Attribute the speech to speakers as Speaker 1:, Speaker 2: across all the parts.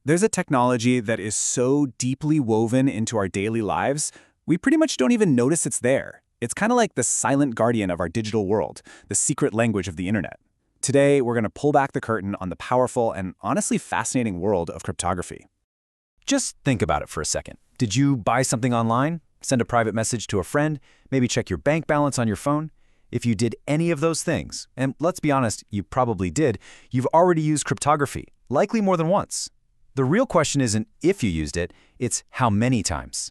Speaker 1: There's a technology that is so deeply woven into our daily lives, we pretty much don't even notice it's there. It's kind of like the silent guardian of our digital world, the secret language of the internet. Today, we're going to pull back the curtain on the powerful and honestly fascinating world of cryptography.
Speaker 2: Just think about it for a second. Did you buy something online? Send a private message to a friend? Maybe check your bank balance on your phone? If you did any of those things, and let's be honest, you probably did, you've already used cryptography, likely more than once. The real question isn't if you used it, it's how many times.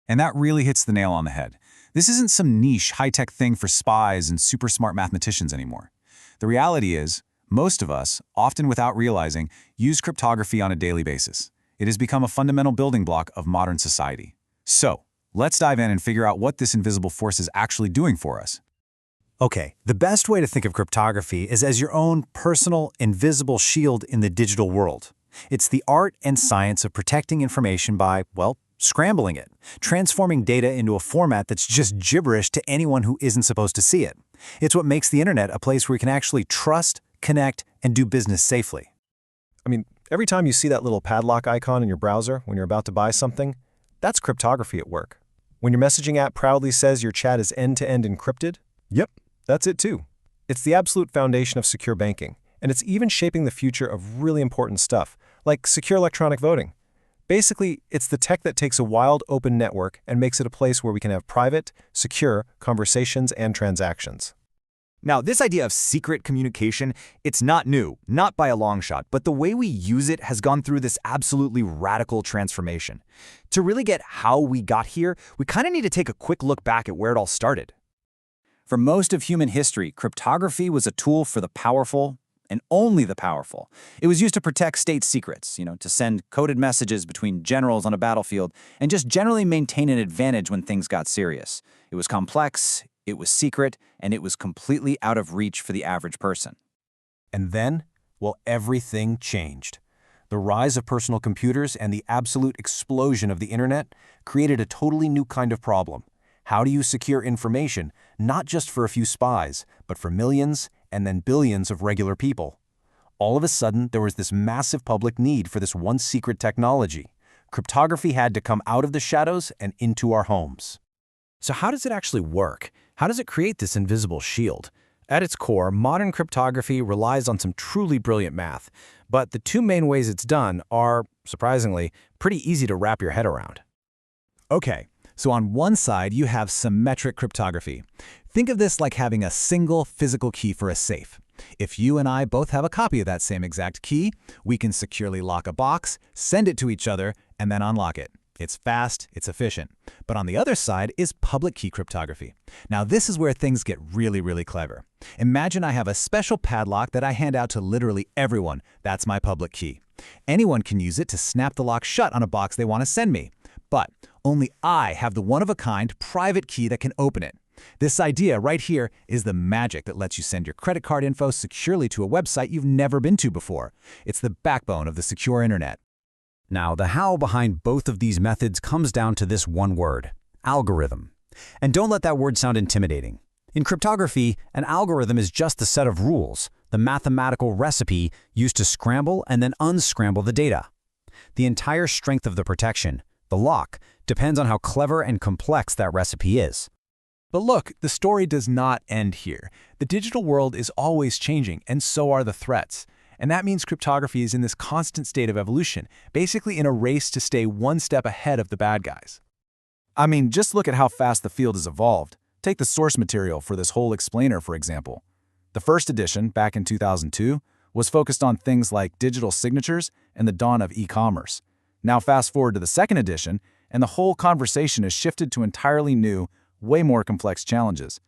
Speaker 3: And that really hits the nail on the head. This isn't some niche, high-tech thing for spies and super smart mathematicians anymore. The reality is, most of us, often without realizing, use cryptography on a daily basis. It has become a fundamental building block of modern society. So, let's dive in and figure out what this invisible force is actually doing for us.
Speaker 2: Okay, the best way to think of cryptography is as your own personal, invisible shield in the digital world. It's the art and science of protecting information by, well, scrambling it, transforming data into a format that's just gibberish to anyone who isn't supposed to see it. It's what makes the internet a place where you can actually trust, connect, and do business safely.
Speaker 4: Every time you see that little padlock icon in your browser when you're about to buy something, that's cryptography at work. When your messaging app proudly says your chat is end-to-end encrypted, yep, that's it too. It's the absolute foundation of secure banking, and it's even shaping the future of really important stuff, like secure electronic voting. Basically, it's the tech that takes a wild, open network and makes it a place where we can have private, secure conversations and transactions.
Speaker 5: Now, this idea of secret communication, it's not new, not by a long shot, but the way we use it has gone through this absolutely radical transformation. To really get how we got here, we kind of need to take a quick look back at where it all started.
Speaker 1: For most of human history, cryptography was a tool for the powerful, and only the powerful. It was used to protect state secrets, to send coded messages between generals on a battlefield, and just generally maintain an advantage when things got serious. It was complex, it was secret, and it was completely out of reach for the average person.
Speaker 3: And then, everything changed. The rise of personal computers and the absolute explosion of the internet created a totally new kind of problem. How do you secure information, not just for a few spies, but for millions and then billions of regular people? All of a sudden, there was this massive public need for this one secret technology. Cryptography had to come out of the shadows and into our homes.
Speaker 2: So how does it actually work? How does it create this invisible shield? At its core, modern cryptography relies on some truly brilliant math, but the two main ways it's done are, surprisingly, pretty easy to wrap your head around.
Speaker 3: Okay, so on one side, you have symmetric cryptography. Think of this like having a single physical key for a safe. If you and I both have a copy of that same exact key, we can securely lock a box, send it to each other, and then unlock it. It's fast, it's efficient. But on the other side is public key cryptography. Now this is where things get really, really clever. Imagine I have a special padlock that I hand out to literally everyone. That's my public key. Anyone can use it to snap the lock shut on a box they want to send me. But only I have the one-of-a-kind private key that can open it. This idea right here is the magic that lets you send your credit card info securely to a website you've never been to before. It's the backbone of the secure internet.
Speaker 2: Now, the how behind both of these methods comes down to this one word: algorithm. And don't let that word sound intimidating. In cryptography, an algorithm is just a set of rules, the mathematical recipe used to scramble and then unscramble the data. The entire strength of the protection, the lock, depends on how clever and complex that recipe is.
Speaker 3: But look, the story does not end here. The digital world is always changing, and so are the threats. And that means cryptography is in this constant state of evolution, basically in a race to stay one step ahead of the bad guys. Just look at how fast the field has evolved. Take the source material for this whole explainer, for example. The first edition, back in 2002, was focused on things like digital signatures and the dawn of e-commerce. Now fast forward to the second edition, and the whole conversation has shifted to entirely new, way more complex challenges.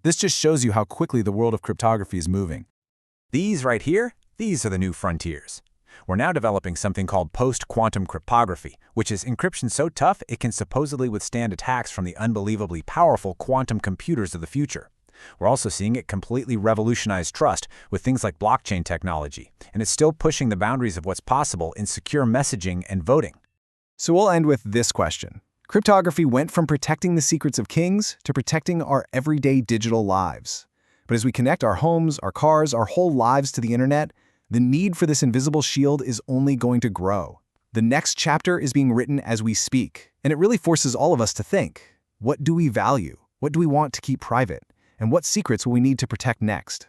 Speaker 3: This just shows you how quickly the world of cryptography is moving.
Speaker 5: These right here, these are the new frontiers. We're now developing something called post-quantum cryptography, which is encryption so tough it can supposedly withstand attacks from the unbelievably powerful quantum computers of the future. We're also seeing it completely revolutionize trust with things like blockchain technology, and it's still pushing the boundaries of what's possible in secure messaging and voting.
Speaker 4: So we'll end with this question. Cryptography went from protecting the secrets of kings to protecting our everyday digital lives. But as we connect our homes, our cars, our whole lives to the internet, The need for this invisible shield is only going to grow. The next chapter is being written as we speak, and it really forces all of us to think. What do we value? What do we want to keep private? And what secrets will we need to protect next?